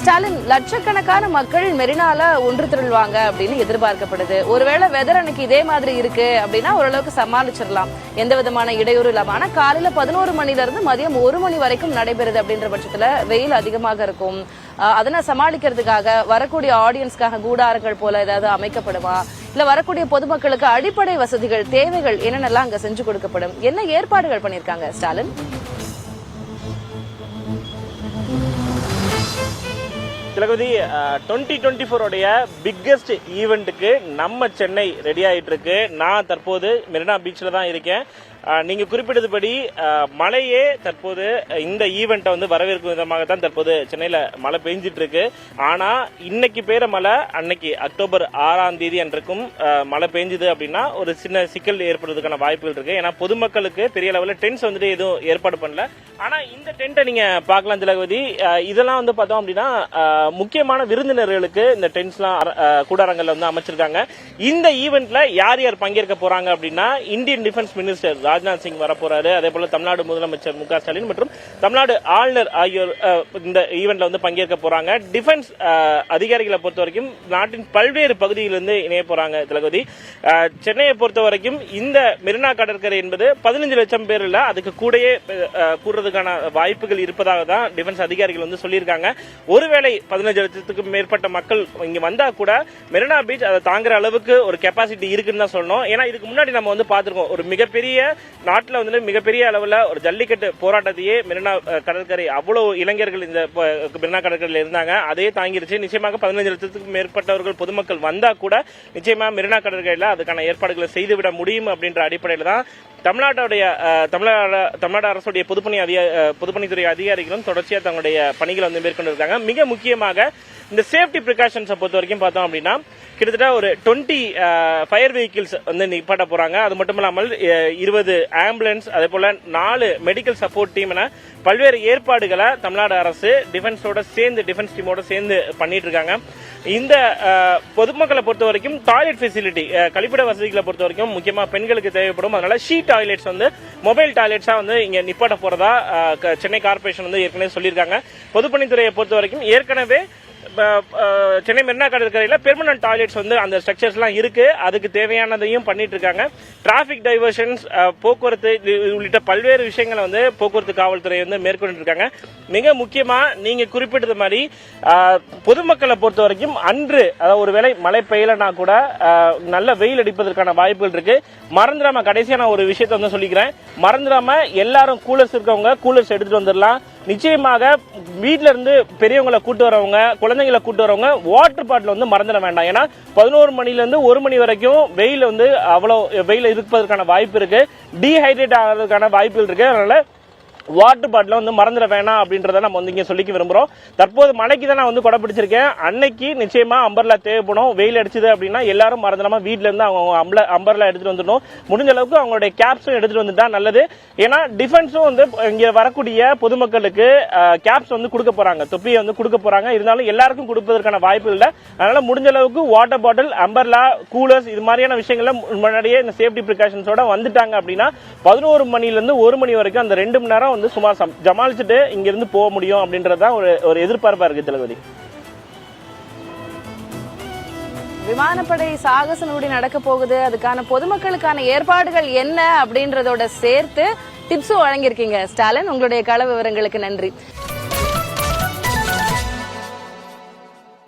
ஸ்டாலின், லட்சக்கணக்கான மக்கள் மெரினால ஒன்று திரள்வாங்க அப்படின்னு எதிர்பார்க்கப்படுது. ஒருவேளை வெதர் அன்னைக்கு இதே மாதிரி இருக்கு அப்படின்னா ஓரளவுக்கு சமாளிச்சிடலாம், எந்த விதமான இடையூறு இல்லாம. ஆனா காலையில 11 மணில இருந்து மதியம் 1 மணி வரைக்கும் நடைபெறுது அப்படின்ற பட்சத்துல வெயில் அதிகமாக இருக்கும். அதனை சமாளிக்கிறதுக்காக வரக்கூடிய ஆடியன்ஸ்க்காக கூடாரங்கள் போல ஏதாவது அமைக்கப்படுமா, இல்ல வரக்கூடிய பொதுமக்களுக்கு அடிப்படை வசதிகள் தேவைகள் என்னென்னலாம் அங்க செஞ்சு கொடுக்கப்படும், என்ன ஏற்பாடுகள் பண்ணிருக்காங்க ஸ்டாலின்? திலகவதி, 2024 பிக்கெஸ்ட் ஈவெண்ட்டுக்கு நம்ம சென்னை ரெடி ஆகிட்டு இருக்கு. நான் தற்போது மெரினா பீச்சில் தான் இருக்கேன். நீங்க குறிப்பிட்டதுபடி மழையே தற்போது இந்த ஈவெண்ட்டை வந்து வரவேற்கும் விதமாகத்தான் தற்போது சென்னையில மழை பெஞ்சிட்டு இருக்கு. ஆனா இன்னைக்கு பெய்யற மழை அன்னைக்கு அக்டோபர் 6ஆம் தேதி அன்றைக்கும் மழை பெஞ்சுது அப்படின்னா ஒரு சின்ன சிக்கல் ஏற்படுறதுக்கான வாய்ப்புகள் இருக்கு. ஏன்னா பொதுமக்களுக்கு பெரிய லெவலில் டென்ட்ஸ் வந்துட்டு எதுவும் ஏற்பாடு பண்ணல. ஆனா இந்த டென்ட்டை நீங்க பார்க்கலாம் திலகவதி. இதெல்லாம் வந்து பார்த்தோம் அப்படின்னா முக்கியமான விருந்தினர்களுக்கு இந்த டென்ட்ஸ்லாம் கூடாரங்கள்ல வந்து அமைச்சிருக்காங்க. இந்த ஈவெண்ட்ல யார் யார் பங்கேற்க போறாங்க அப்படின்னா Indian defence minister Rajnath Singh வரப்போறாரு. அதே போல தமிழ்நாடு முதலமைச்சர் மு க ஸ்டாலின் மற்றும் தமிழ்நாடு ஆளுநர் ஆகியோர் இந்த ஈவெண்ட்ல வந்து பங்கேற்க போறாங்க. டிஃபென்ஸ் அதிகாரிகளை பொறுத்த வரைக்கும் நாட்டின் பல்வேறு பகுதியிலிருந்து இணைய போறாங்க திலகவதி. சென்னையை பொறுத்த வரைக்கும் இந்த மெரினா கடற்கரை என்பது 15 லட்சம் பேர் இல்ல, அதுக்கு கூடயே கூடுறதுக்கான வாய்ப்புகள் இருப்பதாக தான் டிஃபென்ஸ் அதிகாரிகள் வந்து சொல்லியிருக்காங்க. ஒருவேளை 15 லட்சத்துக்கும் மேற்பட்ட மக்கள் இங்க வந்தா கூட மெரினா பீச் அதை தாங்குற அளவுக்கு ஒரு கெப்பாசிட்டி இருக்குன்னு தான் சொல்லணும். ஏன்னா இதுக்கு முன்னாடி நம்ம வந்து பார்த்திருக்கோம், ஒரு மிகப்பெரிய நாட்டில் வந்து மிகப்பெரிய அளவில் ஒரு ஜல்லிக்கட்டு போராட்டத்தையே மெரினா கடற்கரை அவ்வளவு இளைஞர்கள் இந்த மெரினா கடற்கரையில் இருந்தாங்க, அதே தாங்கிருச்சு. நிச்சயமாக 15 லட்சத்துக்கும் மேற்பட்டவர்கள் பொதுமக்கள் வந்தா கூட நிச்சயமா மெரினா கடற்கரையில் அதுக்கான ஏற்பாடுகளை செய்துவிட முடியும் அப்படின்ற அடிப்படையில் தான் தமிழ்நாடு அரசுடைய பொதுப்பணித்துறை அதிகாரிகளும் தொடர்ச்சியா தங்களுடைய பணிகளை வந்து மேற்கொண்டிருக்காங்க. மிக முக்கியமாக இந்த சேஃப்டி பிரிகாஷன்ஸை பொறுத்த வரைக்கும் பார்த்தோம் அப்படின்னா கிட்டத்தட்ட ஒரு 20 ஃபயர் வெஹிக்கிள்ஸ் வந்து நிப்பாட்ட போறாங்க. அது மட்டும் இல்லாமல் 20 ஆம்புலன்ஸ், அதே போல 4 மெடிக்கல் சப்போர்ட் டீம் என பல்வேறு ஏற்பாடுகளை தமிழ்நாடு அரசு டிஃபென்ஸ் டீமோட சேர்ந்து பண்ணிட்டு இருக்காங்க. இந்த பொதுமக்களை பொறுத்த வரைக்கும் டாய்லெட் ஃபெசிலிட்டி, கழிப்பிட வசதிகளை பொறுத்த வரைக்கும் முக்கியமா பெண்களுக்கு தேவைப்படும். அதனால ஷீட் டாய்லெட்ஸ் வந்து மொபைல் டாய்லெட்ஸா வந்து இங்க நிப்பாட்ட போறதா சென்னை கார்பரேஷன் வந்து ஏற்கனவே சொல்லியிருக்காங்க. பொதுப்பணித்துறையை பொறுத்த வரைக்கும் ஏற்கனவே சென்னை மெரினா கடற்கரையில் பெர்மனன்ட் டாய்லெட்ஸ் வந்து அந்த ஸ்ட்ரக்சர்ஸ் எல்லாம் இருக்கு, அதுக்கு தேவையானதையும் பண்ணிட்டு இருக்காங்க. டிராபிக் டைவர்ஷன்ஸ், போக்குவரத்து உள்ளிட்ட பல்வேறு விஷயங்களை வந்து போக்குவரத்து காவல்துறை வந்து மேற்கொண்டு இருக்காங்க. மிக முக்கியமா நீங்க குறிப்பிட்டது மாதிரி பொதுமக்களை பொறுத்த வரைக்கும் அன்று ஒருவேளை மழை பெய்யலனா கூட நல்ல வெயில் அடிப்பதற்கான வாய்ப்புகள் இருக்கு. மறந்துடாம கடைசியா நான் ஒரு விஷயத்த வந்து சொல்லிக்கிறேன், மறந்துடாம எல்லாரும் கூலர்ஸ் இருக்கவங்க கூலர்ஸ் எடுத்துட்டு வந்துடலாம். நிச்சயமாக வீட்டில இருந்து பெரியவங்களை கூட்டு வரவங்க, குழந்தைங்களை கூட்டு வரவங்க வாட்டர் பாட்டில் வந்து மறந்துட வேண்டாம். ஏன்னா 11 மணில இருந்து 1 மணி வரைக்கும் வெயில் வந்து அவ்வளவு வெயில் இருப்பதற்கான வாய்ப்பு இருக்கு, டீஹைட்ரேட் ஆகிறதுக்கான வாய்ப்புகள் இருக்கு. அதனால வாட்டர் பாட்டில வந்து மறந்துட வேணாம் அப்படின்றத நம்ம வந்து இங்க சொல்லிக்க விரும்புறோம். தற்போது மழைக்கு தான் நான் வந்து கொடை பிடிச்சிருக்கேன். அன்னைக்கு நிச்சயமா அம்பர்லா தேவைப்படும். வெயில் அடிச்சது அப்படின்னா எல்லாரும் மறந்துடாம வீட்டுல இருந்து அவங்க அம்பர்லா எடுத்துட்டு வந்துடணும். முடிஞ்ச அளவுக்கு அவங்களுடைய கேப்ஸும் எடுத்துட்டு வந்துட்டா நல்லது. ஏன்னா டிஃபென்ஸும் வந்து இங்க வரக்கூடிய பொதுமக்களுக்கு கேப்ஸ் வந்து கொடுக்க போறாங்க, தொப்பியை வந்து கொடுக்க போறாங்க. இருந்தாலும் எல்லாருக்கும் கொடுப்பதற்கான வாய்ப்பு இல்லை. அதனால முடிஞ்ச அளவுக்கு வாட்டர் பாட்டில், அம்பர்லா, கூலர்ஸ் இது மாதிரியான விஷயங்கள்ல முன்னாடியே இந்த சேஃப்டி பிரிகாஷன்ஸோட வந்துட்டாங்க அப்படின்னா 11 மணில இருந்து 1 மணி வரைக்கும் அந்த 2 மணி நேரம் வந்து சும்மா ஜமாளிச்சுட்டு இங்க இருந்து போக முடியும் அப்படின்றதுதான் ஒரு எதிர்பார்ப்பா இருக்கு திலகவதி. விமானப்படை சாகச நூடி நடக்க போகுது, அதுக்கான பொதுமக்களுக்கான ஏற்பாடுகள் என்ன அப்படின்றதோட சேர்த்து டிப்ஸும் வழங்கியிருக்கீங்க ஸ்டாலின். உங்களுடைய கள விவரங்களுக்கு நன்றி.